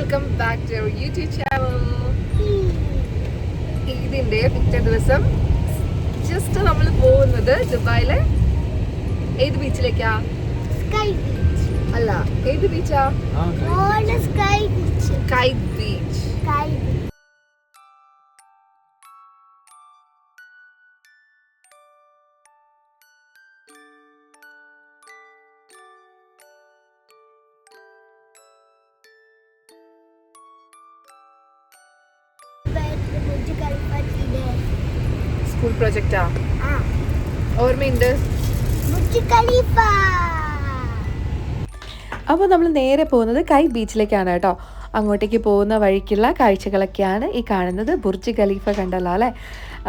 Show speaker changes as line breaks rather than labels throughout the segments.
Welcome back to YouTube channel. ഇതിന്റെ പിറ്റേ ദിവസം ജസ്റ്റ് നമ്മൾ പോകുന്നത് ദുബായിലെ ഏത് ബീച്ചിലേക്കാ? അല്ല, ഏത് ബീച്ചാ? Kite beach. സ്കൂൾ പ്രൊജക്റ്റാ? ഓർമ്മയുണ്ട്.
അപ്പോൾ നമ്മൾ നേരെ പോകുന്നത് കൈറ്റ് ബീച്ചിലേക്കാണ് കേട്ടോ. അങ്ങോട്ടേക്ക് പോകുന്ന വഴിക്കുള്ള കാഴ്ചകളൊക്കെയാണ് ഈ കാണുന്നത്. ബുർജ് ഖലീഫ കണ്ടല്ലോ അല്ലേ?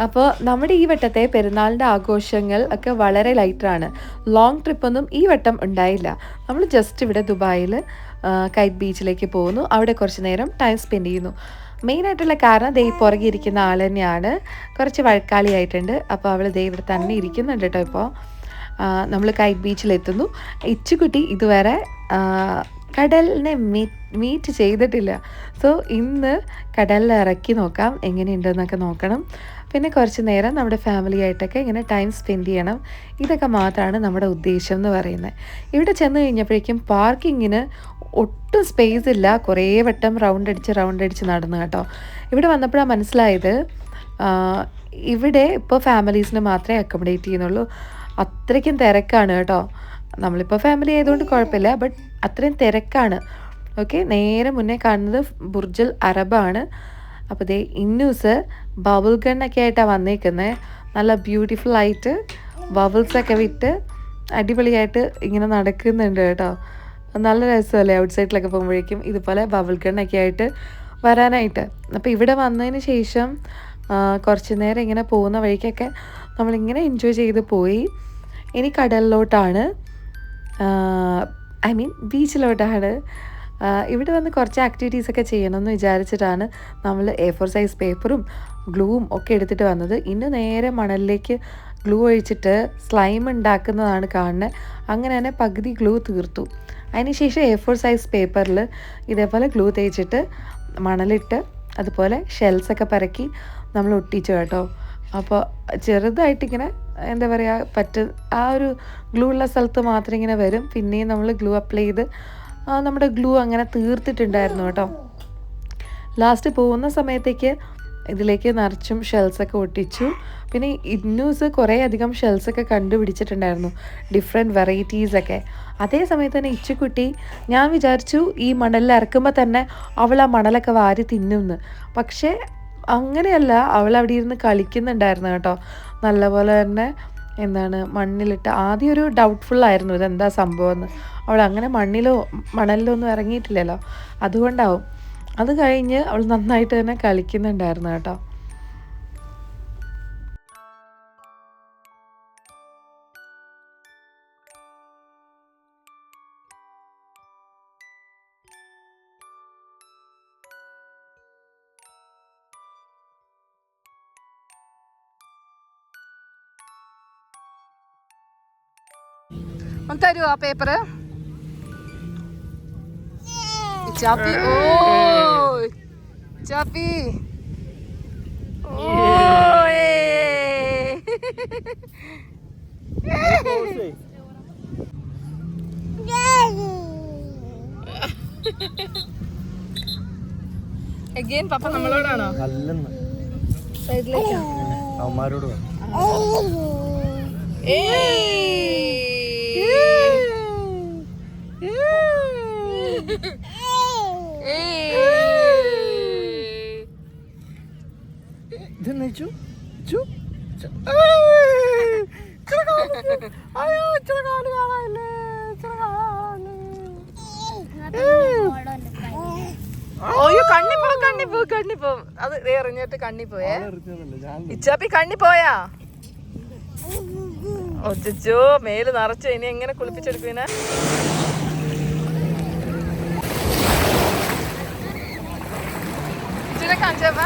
അപ്പോൾ നമ്മുടെ ഈ വട്ടത്തെ പെരുന്നാളിൻ്റെ ആഘോഷങ്ങൾ ഒക്കെ വളരെ ലൈറ്ററാണ്. ലോങ് ട്രിപ്പൊന്നും ഈ വട്ടം ഉണ്ടായില്ല. നമ്മൾ ജസ്റ്റ് ഇവിടെ ദുബായിൽ കൈറ്റ് ബീച്ചിലേക്ക് പോകുന്നു. അവിടെ കുറച്ച് നേരം ടൈം സ്പെൻഡ് ചെയ്യുന്നു. മെയിനായിട്ടുള്ള കാരണം ദേ പുറകെ ഇരിക്കുന്ന ആൾ തന്നെയാണ്. കുറച്ച് വഴക്കാളിയായിട്ടുണ്ട്. അപ്പോൾ അവൾ ദേ ഇവിടെ തന്നെ ഇരിക്കുന്നുണ്ട് കേട്ടോ. ഇപ്പോൾ നമ്മൾ കൈറ്റ് ബീച്ചിലെത്തുന്നു. ഇച്ചുകുട്ടി ഇതുവരെ കടലിനെ മീറ്റ് ചെയ്തിട്ടില്ല. സോ ഇന്ന് കടലിൽ ഇറക്കി നോക്കാം എങ്ങനെയുണ്ടെന്നൊക്കെ നോക്കണം. പിന്നെ കുറച്ച് നേരം നമ്മുടെ ഫാമിലി ആയിട്ടൊക്കെ ഇങ്ങനെ ടൈം സ്പെൻഡ് ചെയ്യണം. ഇതൊക്കെ മാത്രമാണ് നമ്മുടെ ഉദ്ദേശം എന്ന് പറയുന്നത്. ഇവിടെ ചെന്ന് കഴിഞ്ഞപ്പോഴേക്കും പാർക്കിങ്ങിന് ഒട്ടും സ്പേസ് ഇല്ല. കുറേ വട്ടം റൗണ്ട് അടിച്ച് നടന്നു കേട്ടോ. ഇവിടെ വന്നപ്പോഴാണ് മനസ്സിലായത് ഇവിടെ ഇപ്പോൾ ഫാമിലീസിന് മാത്രമേ അക്കോമഡേറ്റ് ചെയ്യുന്നുള്ളൂ. അത്രയ്ക്കും തിരക്കാണ് കേട്ടോ. നമ്മളിപ്പോൾ ഫാമിലി ആയതുകൊണ്ട് കുഴപ്പമില്ല, ബട്ട് അത്രയും തിരക്കാണ്. ഓക്കെ, നേരെ മുന്നേ കാണുന്നത് ബുർജുൽ അറബാണ്. അപ്പോൾ ദേ ഇന്നൂസ് ബബിൾ ഗണ്ണൊക്കെ ആയിട്ടാണ് വന്നേക്കുന്നത്. നല്ല ബ്യൂട്ടിഫുൾ ആയിട്ട് ബബിൾസൊക്കെ വിട്ട് അടിപൊളിയായിട്ട് ഇങ്ങനെ നടക്കുന്നുണ്ട് കേട്ടോ. നല്ല രസമല്ലേ ഔട്ട് സൈഡിലൊക്കെ പോകുമ്പോഴേക്കും ഇതുപോലെ ബബിൾ ഗണ്ണൊക്കെ ആയിട്ട് വരാനായിട്ട്. അപ്പോൾ ഇവിടെ വന്നതിന് ശേഷം കുറച്ച് നേരം ഇങ്ങനെ പോകുന്ന വഴിക്കൊക്കെ നമ്മളിങ്ങനെ എൻജോയ് ചെയ്ത് പോയി. ഇനി കടലിലോട്ടാണ്, ഐ മീൻ ബീച്ചിലോട്ടാണ്. ഇവിടെ വന്ന് കുറച്ച് ആക്ടിവിറ്റീസൊക്കെ ചെയ്യണമെന്ന് വിചാരിച്ചിട്ടാണ് നമ്മൾ A4 സൈസ് പേപ്പറും ഗ്ലൂവും ഒക്കെ എടുത്തിട്ട് വന്നത്. ഇന്ന് നേരെ മണലിലേക്ക് ഗ്ലൂ ഒഴിച്ചിട്ട് സ്ലൈം ഉണ്ടാക്കുന്നതാണ് കാണുന്നത്. അങ്ങനെ തന്നെ പകുതി ഗ്ലൂ തീർത്തു. അതിനുശേഷം A4 സൈസ് പേപ്പറിൽ ഇതേപോലെ ഗ്ലൂ തേച്ചിട്ട് മണലിട്ട് അതുപോലെ ഷെൽസൊക്കെ പറക്കി നമ്മൾ ഒട്ടിച്ചു കേട്ടോ. അപ്പോൾ ചെറുതായിട്ടിങ്ങനെ എന്താ പറയുക, ആ ഒരു ഗ്ലൂ ഉള്ള സ്ഥലത്ത് മാത്രം ഇങ്ങനെ വരും. പിന്നെയും നമ്മൾ ഗ്ലൂ അപ്ലൈ ചെയ്ത് നമ്മുടെ ഗ്ലൂ അങ്ങനെ തീർത്തിട്ടുണ്ടായിരുന്നു കേട്ടോ. ലാസ്റ്റ് പോകുന്ന സമയത്തേക്ക് ഇതിലേക്ക് നിറച്ചും ഷെൽസൊക്കെ ഒട്ടിച്ചു. പിന്നെ ഇന്നൂസ് കുറേ അധികം ഷെൽസൊക്കെ കണ്ടുപിടിച്ചിട്ടുണ്ടായിരുന്നു, ഡിഫറെൻറ്റ് വെറൈറ്റീസൊക്കെ. അതേ സമയത്ത് തന്നെ ഇച്ചുകുട്ടി, ഞാൻ വിചാരിച്ചു ഈ മണലിൽ ഇറക്കുമ്പോൾ തന്നെ അവൾ ആ മണലൊക്കെ വാരി തിന്നുമെന്ന്. പക്ഷേ അങ്ങനെയല്ല, അവൾ അവിടെ ഇരുന്ന് കളിക്കുന്നുണ്ടായിരുന്നു കേട്ടോ. നല്ലപോലെ തന്നെ മണ്ണിലിട്ട് ആദ്യം ഒരു ഡൗട്ട്ഫുള്ളായിരുന്നു ഇതെന്താ സംഭവം എന്ന്. അവൾ അങ്ങനെ മണ്ണിലോ മണലിലോ ഒന്നും ഇറങ്ങിയിട്ടില്ലല്ലോ, അതുകൊണ്ടാവും. അത് കഴിഞ്ഞ് അവൾ നന്നായിട്ട് തന്നെ കളിക്കുന്നുണ്ടായിരുന്നു കേട്ടോ.
ഒന്ന് തരുമോ ആ പേപ്പറ്? ചാപ്പി, ഓ ചാപ്പി, അഗൈൻ പപ്പ നമ്മളോടാണോ? സൈഡിലേക്ക്
അവന്മാരോട്
കണ്ണിപ്പോ അത് എറിഞ്ഞിട്ട് കണ്ണി പോയേ. ഇച്ചാപ്പി കണ്ണി പോയാ? ഒച്ചോ, മേല് നിറച്ച് ഇനി എങ്ങനെ കുളിപ്പിച്ചെടുക്കുവിനെ? ഇച്ചിരി കാണിച്ചപ്പ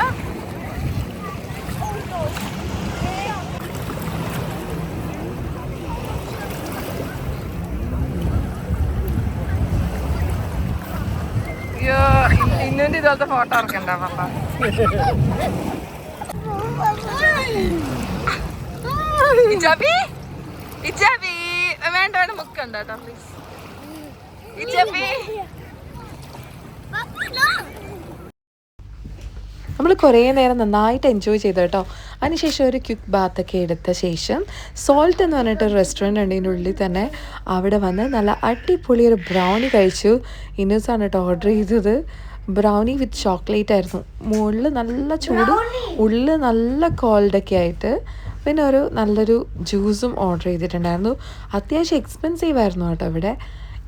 ഇന്നു ഇവന്റെ ഇതുപോലത്തെ ഫോട്ടോ ഇറക്കണ്ട പപ്പ. ഇച്ചാപ്പി ഇച്ചാപ്പി വേണ്ട വേണ്ട മുക്കണ്ട കേട്ടോ പ്ലീസ്. ഇച്ചാപ്പി
നമ്മൾ കുറേ നേരം നന്നായിട്ട് എൻജോയ് ചെയ്തു കേട്ടോ. അതിനുശേഷം ഒരു ക്വിക്ക് ബാത്തൊക്കെ എടുത്ത ശേഷം സോൾട്ട് എന്ന് പറഞ്ഞിട്ടൊരു റെസ്റ്റോറൻറ്റ് ഉണ്ട് ഇതിൻ്റെ ഉള്ളിൽ തന്നെ. അവിടെ വന്ന് നല്ല അടിപൊളി ഒരു ബ്രൗണി കഴിച്ചു. ഇന്നൂസാണ് കേട്ടോ ഓർഡർ ചെയ്തത്. ബ്രൗണി വിത്ത് ചോക്ലേറ്റ് ആയിരുന്നു. മുകളിൽ നല്ല ചൂടും ഉള്ളിൽ നല്ല കോൾഡൊക്കെ ആയിട്ട്. പിന്നെ ഒരു നല്ലൊരു ജ്യൂസും ഓർഡർ ചെയ്തിട്ടുണ്ടായിരുന്നു. അത്യാവശ്യം എക്സ്പെൻസീവ് ആയിരുന്നു കേട്ടോ ഇവിടെ.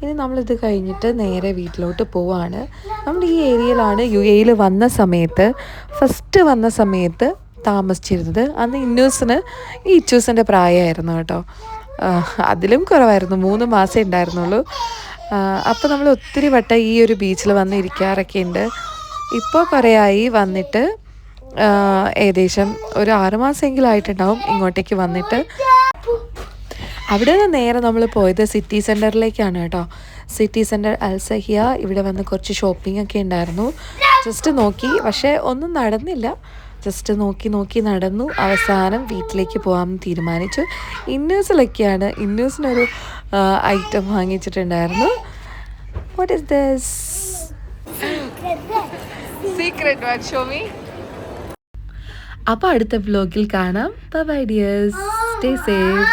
ഇനി നമ്മളിത് കഴിഞ്ഞിട്ട് നേരെ വീട്ടിലോട്ട് പോവാണ്. നമ്മൾ ഈ ഏരിയയിലാണ് UAE വന്ന സമയത്ത് ഫസ്റ്റ് വന്ന സമയത്ത് താമസിച്ചിരുന്നത്. അന്ന് ഇന്നൂസിന് ഈ ഇച്ചൂസിൻ്റെ പ്രായമായിരുന്നു കേട്ടോ. അതിലും കുറവായിരുന്നു, 3 മാസമേ ഉണ്ടായിരുന്നുള്ളൂ. അപ്പോൾ നമ്മൾ ഒത്തിരി വട്ടം ഈ ഒരു ബീച്ചിൽ വന്ന് ഇരിക്കാറൊക്കെ ഉണ്ട്. ഇപ്പോൾ കുറേ ആയി വന്നിട്ട്, ഏകദേശം ഒരു 6 മാസമെങ്കിലും ആയിട്ടുണ്ടാവും ഇങ്ങോട്ടേക്ക് വന്നിട്ട്. അവിടെ നിന്ന് നേരെ നമ്മൾ പോയത് സിറ്റി സെൻറ്ററിലേക്കാണ് കേട്ടോ. സിറ്റി സെൻറ്റർ അൽസഹിയ. ഇവിടെ വന്ന് കുറച്ച് ഷോപ്പിംഗ് ഒക്കെ ഉണ്ടായിരുന്നു. ജസ്റ്റ് നോക്കി, പക്ഷേ ഒന്നും നടന്നില്ല. ജസ്റ്റ് നോക്കി നടന്നു. അവസാനം വീട്ടിലേക്ക് പോകാമെന്ന് തീരുമാനിച്ചു. ഇന്നൂസിലൊക്കെയാണ്. ഇന്നൂസിനൊരു ഐറ്റം വാങ്ങിച്ചിട്ടുണ്ടായിരുന്നു. What is this?
Secret watch show me.
അപ്പോൾ അടുത്ത വ്ലോഗിൽ കാണാം. Bye dears, stay safe.